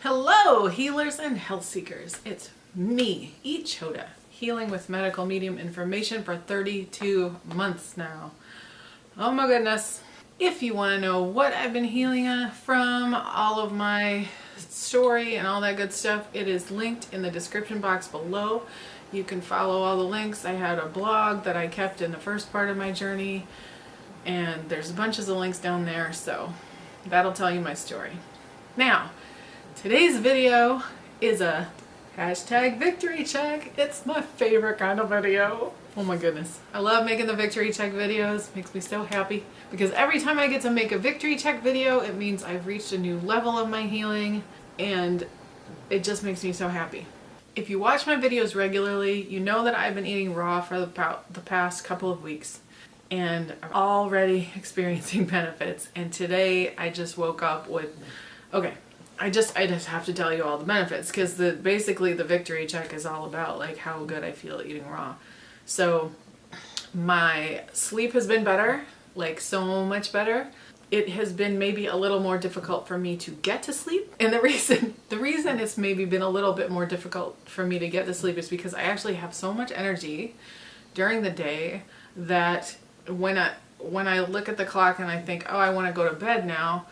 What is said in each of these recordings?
Hello, healers and health seekers. It's me, Choda, healing with medical medium information for 32 months now. Oh my goodness. If you want to know what I've been healing from, all of my story and all that good stuff, it is linked in the description box below. You can follow all the links. I had a blog that I kept in the first part of my journey, and there's bunches of links down there, so that'll tell you my story. Now, today's video is a hashtag victory check. It's my favorite kind of video. Oh my goodness. I love making the victory check videos. Makes me so happy because every time I get to make a victory check video, it means I've reached a new level of my healing, and it just makes me so happy. If you watch my videos regularly, you know that I've been eating raw for about the past couple of weeks, and I'm already experiencing benefits. And today I just woke up with, okay, I just have to tell you all the benefits, because basically the victory check is all about like how good I feel eating raw. So my sleep has been better, like so much better. It has been maybe a little more difficult for me to get to sleep. And the reason it's maybe been a little bit more difficult for me to get to sleep is because I actually have so much energy during the day that when I look at the clock and I think, oh, I want to go to bed now,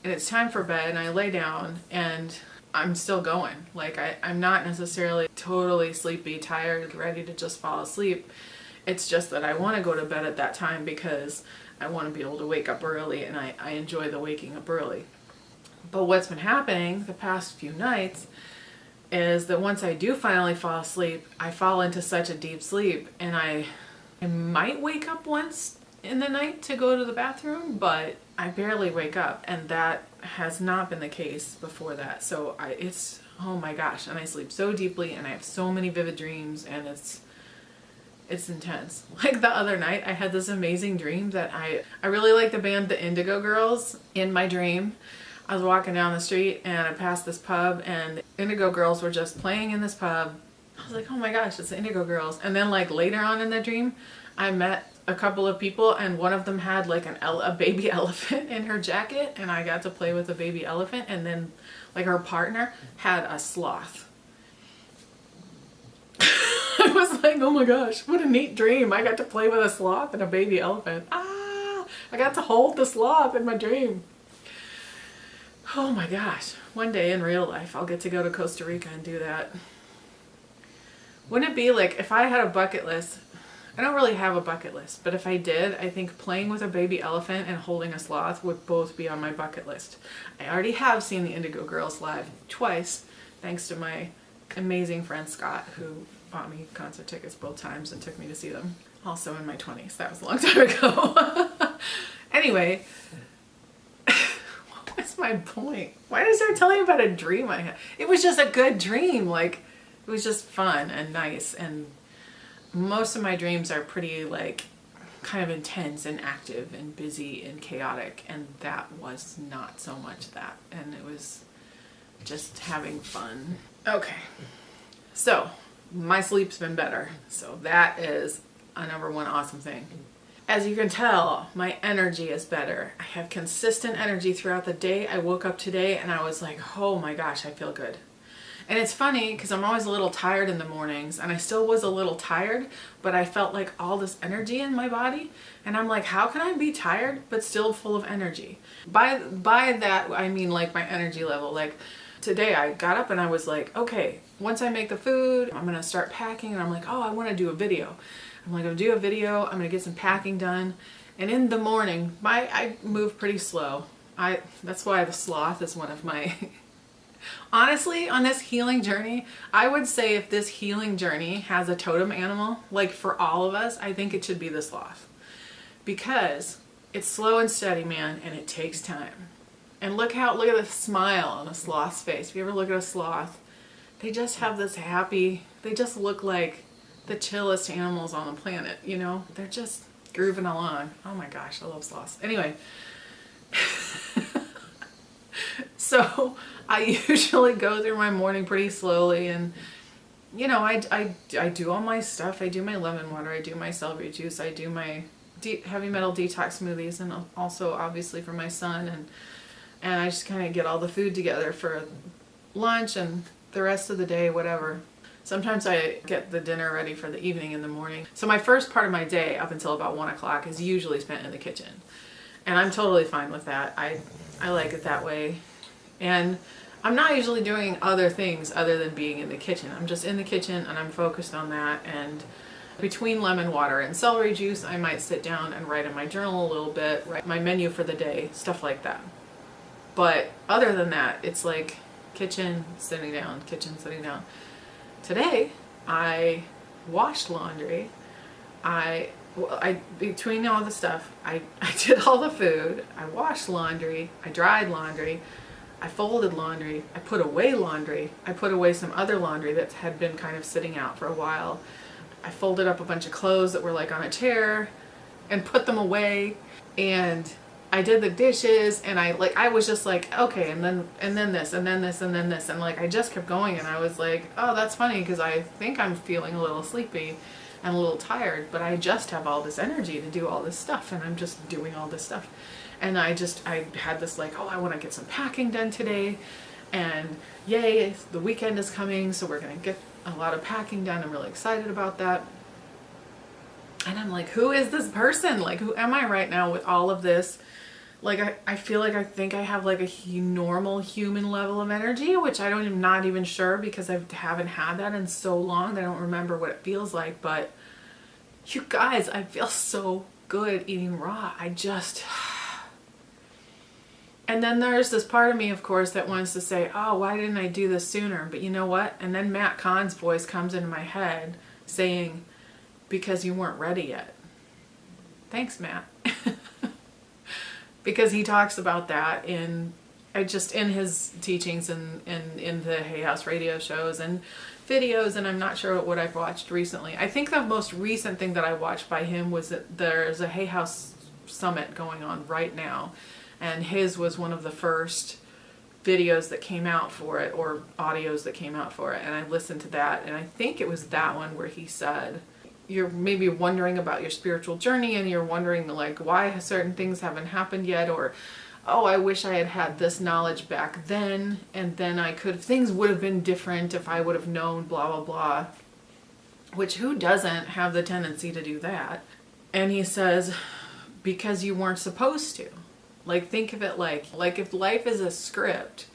and it's time for bed, and I lay down and I'm still going. Like I'm not necessarily totally sleepy, tired, ready to just fall asleep. It's just that I want to go to bed at that time because I want to be able to wake up early, and I enjoy the waking up early. But what's been happening the past few nights is that once I do finally fall asleep, I fall into such a deep sleep, and I might wake up once in the night to go to the bathroom, but I barely wake up, and that has not been the case before that. So it's, oh my gosh, and I sleep so deeply, and I have so many vivid dreams, and it's intense. Like the other night, I had this amazing dream that I really like the band the Indigo Girls. In my dream, I was walking down the street and I passed this pub, and the Indigo Girls were just playing in this pub. I was like, oh my gosh, it's the Indigo Girls. And then like later on in the dream, I met a couple of people, and one of them had like a baby elephant in her jacket, and I got to play with a baby elephant, and then like her partner had a sloth. I was like, oh my gosh, what a neat dream. I got to play with a sloth and a baby elephant. I got to hold the sloth in my dream. Oh my gosh, one day in real life I'll get to go to Costa Rica and do that. Wouldn't it be like if I had a bucket list? I don't really have a bucket list, but if I did, I think playing with a baby elephant and holding a sloth would both be on my bucket list. I already have seen the Indigo Girls live twice, thanks to my amazing friend Scott, who bought me concert tickets both times and took me to see them. Also in my 20s. That was a long time ago. Anyway, what was my point? Why did I start telling you about a dream I had? It was just a good dream. Like, it was just fun and nice, and most of my dreams are pretty like kind of intense and active and busy and chaotic, and that was not so much that, and it was just having fun. Okay, so my sleep's been better, so that is a number one awesome thing. As you can tell, my energy is better. I have consistent energy throughout the day. I woke up today and I was like, oh my gosh, I feel good. And it's funny because I'm always a little tired in the mornings, and I still was a little tired, but I felt like all this energy in my body, and I'm like, how can I be tired but still full of energy? By that I mean like my energy level. Like today I got up and I was like, okay, once I make the food, I'm gonna start packing, and I'm like, oh, I want to do a video. I'm like, I'm gonna do a video, I'm gonna get some packing done. And in the morning, I move pretty slow. That's why the sloth is one of my honestly, on this healing journey, I would say if this healing journey has a totem animal, like for all of us, I think it should be the sloth. Because it's slow and steady, man, and it takes time. And look at the smile on a sloth's face. If you ever look at a sloth, they just have this happy, they just look like the chillest animals on the planet, you know? They're just grooving along. Oh my gosh, I love sloths. Anyway. So I usually go through my morning pretty slowly, and you know, I do all my stuff. I do my lemon water, I do my celery juice, I do my heavy metal detox smoothies, and also obviously for my son, and I just kind of get all the food together for lunch and the rest of the day, whatever. Sometimes I get the dinner ready for the evening in the morning. So my first part of my day up until about 1 o'clock is usually spent in the kitchen. And I'm totally fine with that. I like it that way. And I'm not usually doing other things other than being in the kitchen. I'm just in the kitchen and I'm focused on that. And between lemon water and celery juice, I might sit down and write in my journal a little bit, write my menu for the day, stuff like that. But other than that, it's like kitchen, sitting down, kitchen, sitting down. Today, I washed laundry. Between all the stuff, I did all the food. I washed laundry. I dried laundry. I folded laundry. I put away laundry. I put away some other laundry that had been kind of sitting out for a while. I folded up a bunch of clothes that were like on a chair and put them away. And I did the dishes, and I was just like, okay, and then this, and then this, and then this, and like I just kept going, and I was like, oh, that's funny because I think I'm feeling a little sleepy and a little tired, but I just have all this energy to do all this stuff, and I'm just doing all this stuff. And I had this like, oh, I want to get some packing done today, and yay, the weekend is coming, so we're gonna get a lot of packing done. I'm really excited about that. And I'm like, who is this person? Like, who am I right now with all of this? Like, I feel like I think I have like a normal human level of energy, which I'm not even sure because I haven't had that in so long that I don't remember what it feels like. But you guys, I feel so good eating raw. And then there's this part of me, of course, that wants to say, oh, why didn't I do this sooner? But you know what? And then Matt Kahn's voice comes into my head saying, because you weren't ready yet. Thanks, Matt. Because he talks about that in his teachings and in the Hay House radio shows and videos, and I'm not sure what I've watched recently. I think the most recent thing that I watched by him was that there's a Hay House summit going on right now, and his was one of the first videos that came out for it, or audios that came out for it, and I listened to that, and I think it was that one where he said, you're maybe wondering about your spiritual journey and you're wondering like why certain things haven't happened yet, or oh, I wish I had this knowledge back then, and then things would have been different if I would have known blah blah blah, which who doesn't have the tendency to do that? And he says, because you weren't supposed to. Like, think of it like if life is a script,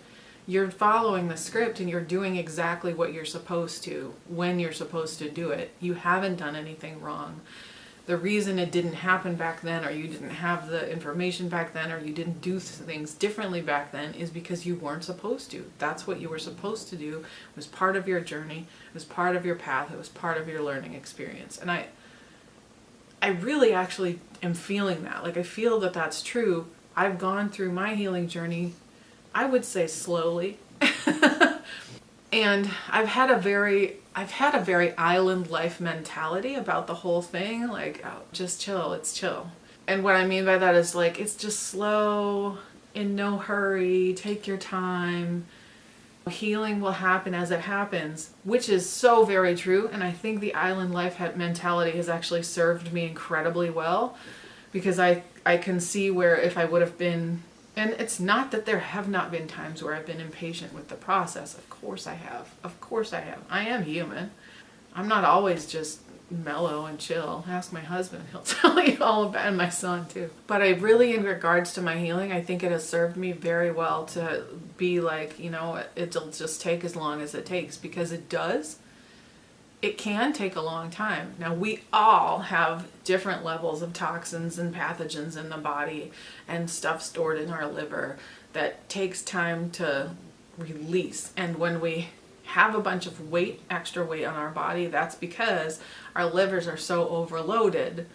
you're following the script and you're doing exactly what you're supposed to when you're supposed to do it. You haven't done anything wrong. The reason it didn't happen back then, or you didn't have the information back then, or you didn't do things differently back then, is because you weren't supposed to. That's what you were supposed to do. It was part of your journey. It was part of your path. It was part of your learning experience. And I really actually am feeling that. Like, I feel that that's true. I've gone through my healing journey, I would say slowly. And I've had a very island life mentality about the whole thing. Like, oh, just chill, it's chill. And what I mean by that is like, it's just slow, in no hurry, take your time. Healing will happen as it happens, which is so very true. And I think the island life mentality has actually served me incredibly well, because I can see where if I would have been, and it's not that there have not been times where I've been impatient with the process. Of course I have. Of course I have. I am human. I'm not always just mellow and chill. Ask my husband. He'll tell you all about it, and my son too. But I really, in regards to my healing, I think it has served me very well to be like, you know, it'll just take as long as it takes, because it does. It can take a long time. Now, we all have different levels of toxins and pathogens in the body and stuff stored in our liver that takes time to release. And when we have a bunch of weight, extra weight on our body, that's because our livers are so overloaded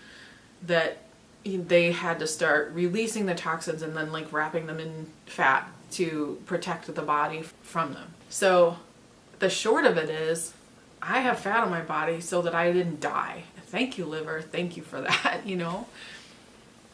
that they had to start releasing the toxins and then like wrapping them in fat to protect the body from them. So the short of it is, I have fat on my body so that I didn't die. Thank you, liver. Thank you for that, you know?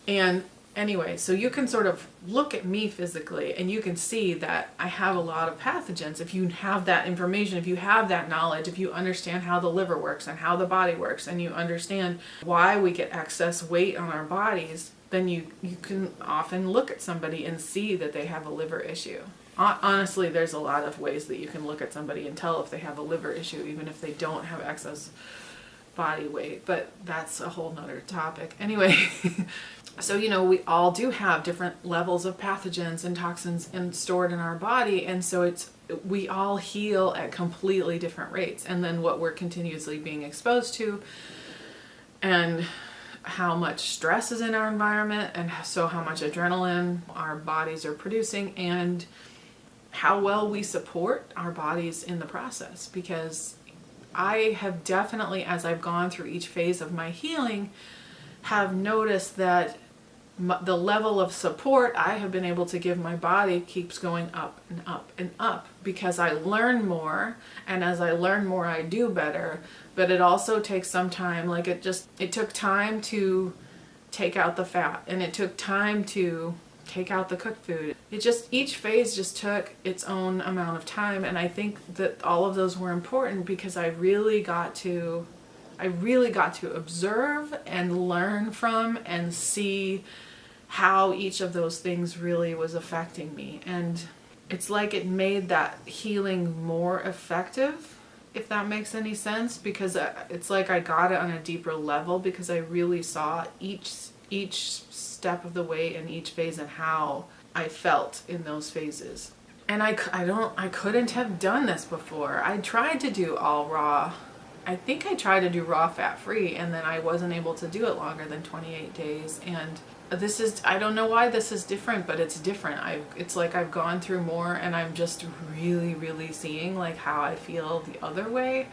And anyway, so you can sort of look at me physically and you can see that I have a lot of pathogens. If you have that information, if you have that knowledge, if you understand how the liver works and how the body works, and you understand why we get excess weight on our bodies, then you can often look at somebody and see that they have a liver issue. Honestly, there's a lot of ways that you can look at somebody and tell if they have a liver issue, even if they don't have excess body weight, but that's a whole nother topic. Anyway, so, we all do have different levels of pathogens and toxins stored in our body. And so we all heal at completely different rates. And then what we're continuously being exposed to, and how much stress is in our environment, and so how much adrenaline our bodies are producing, and how well we support our bodies in the process. Because I have definitely, as I've gone through each phase of my healing, have noticed that the level of support I have been able to give my body keeps going up and up and up, because I learn more, and as I learn more I do better. But it also takes some time. Like it took time to take out the fat, and it took time to take out the cooked food. Each phase just took its own amount of time, and I think that all of those were important because I really got to observe and learn from and see how each of those things really was affecting me. And it's like it made that healing more effective, if that makes any sense, because it's like I got it on a deeper level, because I really saw each step of the way in each phase and how I felt in those phases. And I couldn't have done this before. I tried to do all raw. I think I tried to do raw fat free, and then I wasn't able to do it longer than 28 days. And I don't know why this is different, but it's different. It's like I've gone through more, and I'm just really, really seeing like how I feel the other way.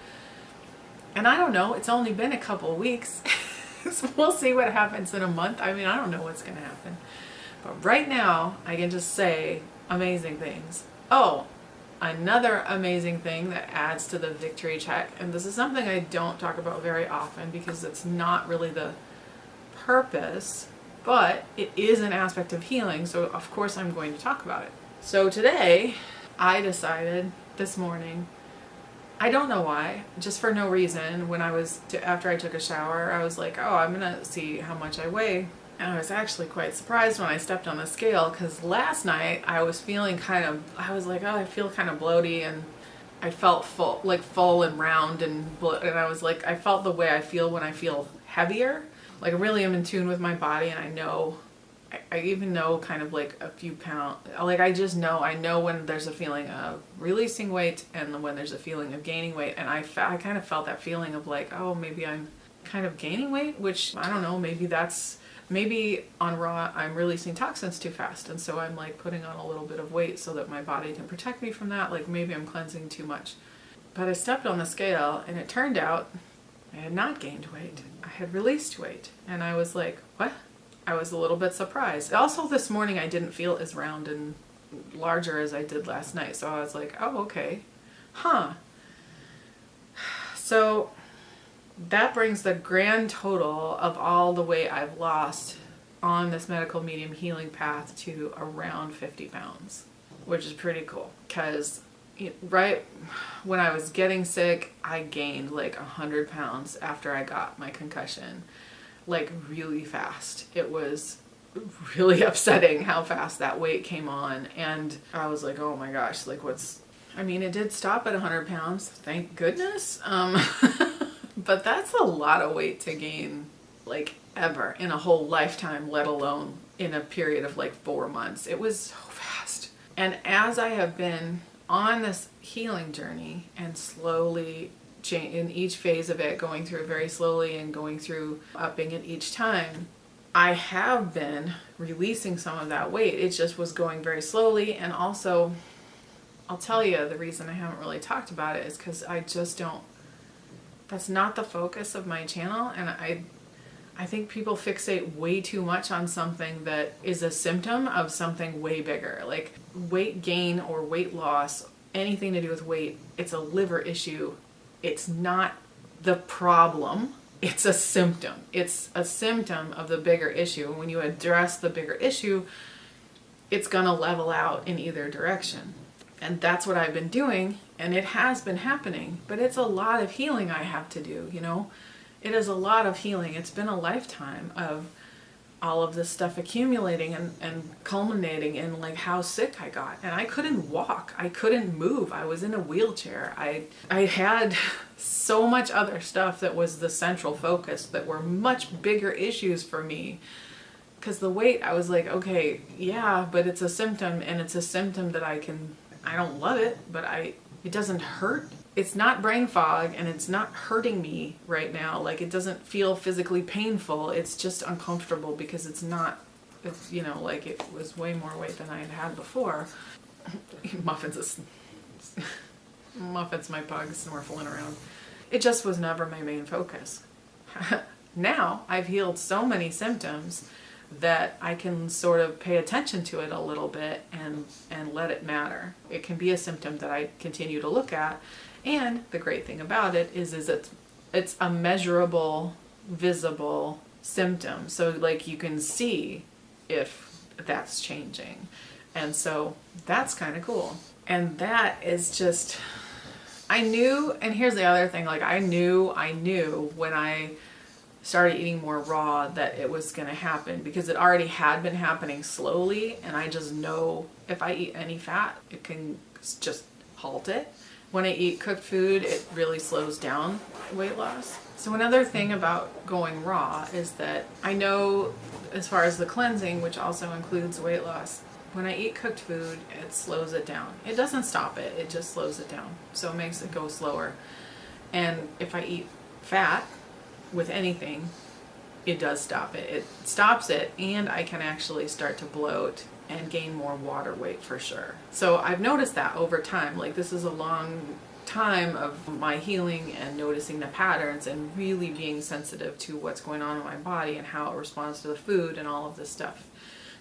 And I don't know, it's only been a couple weeks. So we'll see what happens in a month. I mean, I don't know what's going to happen. But right now, I can just say amazing things. Oh, another amazing thing that adds to the victory check, and this is something I don't talk about very often because it's not really the purpose, but it is an aspect of healing, so of course I'm going to talk about it. So today, I decided this morning, I don't know why, just for no reason, after I took a shower, I was like, oh, I'm gonna see how much I weigh. And I was actually quite surprised when I stepped on the scale, because last night I was feeling I was like, oh, I feel kind of bloaty, and I felt full and round, and I was like, I felt the way I feel when I feel heavier. Like I really am in tune with my body, and I even know kind of like a few pounds, like I know when there's a feeling of releasing weight and when there's a feeling of gaining weight. And I kind of felt that feeling of like, oh, maybe I'm kind of gaining weight, which I don't know, maybe on raw I'm releasing toxins too fast, and so I'm like putting on a little bit of weight so that my body can protect me from that. Like maybe I'm cleansing too much. But I stepped on the scale, and it turned out I had not gained weight. I had released weight. And I was like, what? I was a little bit surprised. Also this morning I didn't feel as round and larger as I did last night. So I was like, oh, okay. Huh. So that brings the grand total of all the weight I've lost on this medical medium healing path to around 50 pounds, which is pretty cool. Because right when I was getting sick, I gained like 100 pounds after I got my concussion, like really fast. It was really upsetting how fast that weight came on. And I was like, oh my gosh, like it did stop at 100 pounds, thank goodness. But that's a lot of weight to gain, like ever in a whole lifetime, let alone in a period of like 4 months. It was so fast. And as I have been on this healing journey and slowly in each phase of it, going through it very slowly and going through upping it each time, I have been releasing some of that weight. It just was going very slowly. And also, I'll tell you, the reason I haven't really talked about it is because that's not the focus of my channel. And I think people fixate way too much on something that is a symptom of something way bigger. Like weight gain or weight loss, anything to do with weight, it's a liver issue. It's not the problem. It's a symptom. It's a symptom of the bigger issue. And when you address the bigger issue, it's going to level out in either direction. And that's what I've been doing, and it has been happening. But it's a lot of healing I have to do, It is a lot of healing. It's been a lifetime of all of this stuff accumulating and culminating in like how sick I got. And I couldn't walk. I couldn't move. I was in a wheelchair. I had so much other stuff that was the central focus that were much bigger issues for me. Because the weight, I was like, okay, yeah, but it's a symptom, and it's a symptom that I don't love it, but it doesn't hurt. It's not brain fog, and it's not hurting me right now. Like, it doesn't feel physically painful. It's just uncomfortable because it's, like it was way more weight than I had had before. Muffins, my pug, snorkeling around. It just was never my main focus. Now, I've healed so many symptoms that I can sort of pay attention to it a little bit and let it matter. It can be a symptom that I continue to look at. And the great thing about it is it's a measurable, visible symptom. So like you can see if that's changing. And so that's kind of cool. And that is just, I knew, and here's the other thing, like I knew when I started eating more raw that it was going to happen, because it already had been happening slowly, and I just know if I eat any fat, it can just halt it. When I eat cooked food, it really slows down weight loss. So another thing about going raw is that I know, as far as the cleansing, which also includes weight loss, when I eat cooked food, it slows it down. It doesn't stop it, it just slows it down. So it makes it go slower. And if I eat fat with anything, it does stop it. It stops it, and I can actually start to bloat and gain more water weight for sure. So I've noticed that over time. Like, this is a long time of my healing and noticing the patterns and really being sensitive to what's going on in my body and how it responds to the food and all of this stuff.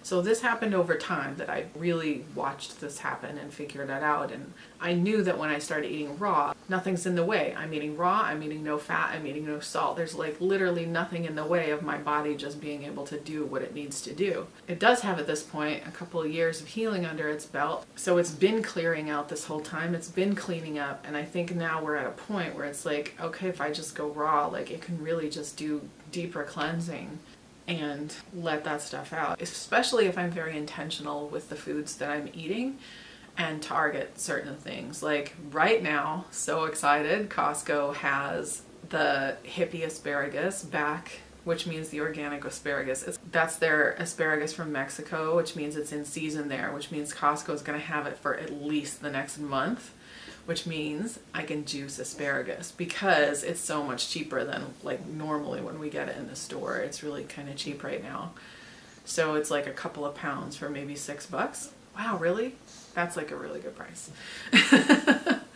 So this happened over time, that I really watched this happen and figured it out. And I knew that when I started eating raw, nothing's in the way. I'm eating raw, I'm eating no fat, I'm eating no salt. There's like literally nothing in the way of my body just being able to do what it needs to do. It does have at this point a couple of years of healing under its belt. So it's been clearing out this whole time. It's been cleaning up. And I think now we're at a point where it's like, okay, if I just go raw, like it can really just do deeper cleansing and let that stuff out, especially if I'm very intentional with the foods that I'm eating and target certain things. Like right now, so excited, Costco has the hippie asparagus back, which means the organic asparagus. That's their asparagus from Mexico, which means it's in season there, which means Costco is going to have it for at least the next month, which means I can juice asparagus because it's so much cheaper than like normally when we get it in the store. It's really kind of cheap right now. So it's like a couple of pounds for maybe $6. Wow, really? That's like a really good price.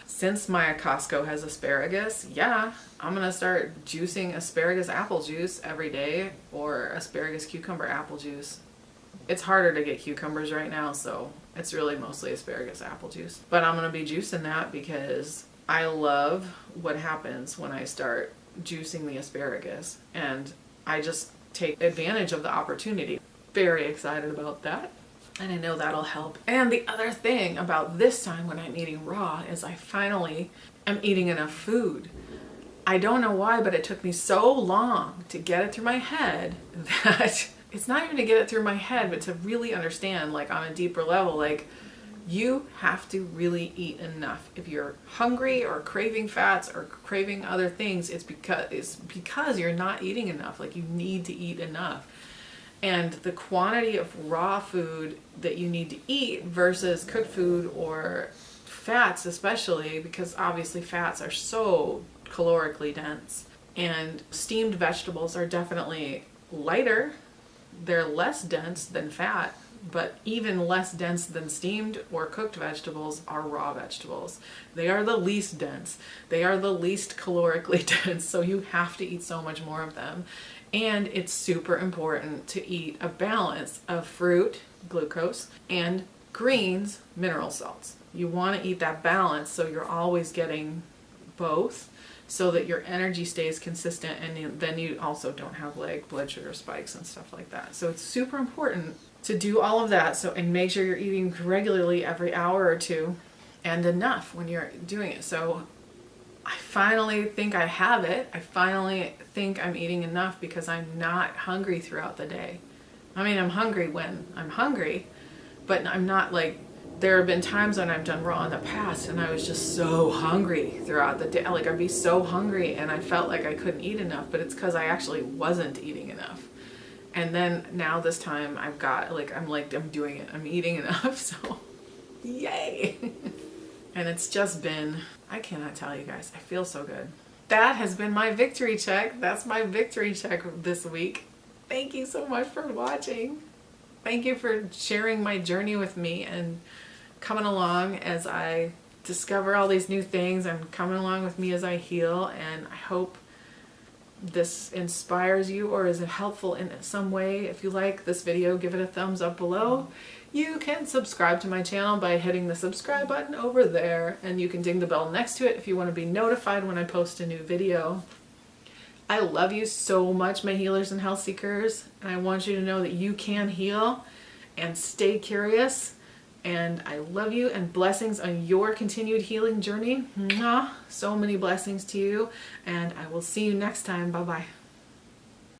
Since my Costco has asparagus, yeah, I'm gonna start juicing asparagus apple juice every day, or asparagus cucumber apple juice. It's harder to get cucumbers right now, so it's really mostly asparagus apple juice. But I'm going to be juicing that because I love what happens when I start juicing the asparagus. And I just take advantage of the opportunity. Very excited about that. And I know that'll help. And the other thing about this time when I'm eating raw is I finally am eating enough food. I don't know why, but it took me so long to get it through my head that it's not even to get it through my head, but to really understand, like on a deeper level, like you have to really eat enough. If you're hungry or craving fats or craving other things, it's because you're not eating enough. Like you need to eat enough. And the quantity of raw food that you need to eat versus cooked food or fats, especially because obviously fats are so calorically dense, and steamed vegetables are definitely lighter. They're less dense than fat, but even less dense than steamed or cooked vegetables are raw vegetables. They are the least dense. They are the least calorically dense, so you have to eat so much more of them. And it's super important to eat a balance of fruit, glucose, and greens, mineral salts. You want to eat that balance so you're always getting both, so that your energy stays consistent, and then you also don't have like blood sugar spikes and stuff like that. So it's super important to do all of that, and make sure you're eating regularly every hour or two, and enough when you're doing it. So I finally think I have it. I finally think I'm eating enough because I'm not hungry throughout the day. I mean, I'm hungry when I'm hungry, but I'm not like, there have been times when I've done raw in the past and I was just so hungry throughout the day. Like I'd be so hungry and I felt like I couldn't eat enough, but it's because I actually wasn't eating enough. And then now this time I've got I'm doing it. I'm eating enough, so yay. And it's just been, I cannot tell you guys, I feel so good. That has been my victory check. That's my victory check this week. Thank you so much for watching. Thank you for sharing my journey with me and coming along as I discover all these new things, and coming along with me as I heal. And I hope this inspires you or is helpful in some way. If you like this video, give it a thumbs up below. You can subscribe to my channel by hitting the subscribe button over there, and you can ding the bell next to it if you want to be notified when I post a new video. I love you so much, my healers and health seekers, and I want you to know that you can heal and stay curious. And I love you, and blessings on your continued healing journey. Mwah. So many blessings to you, and I will see you next time. Bye-bye.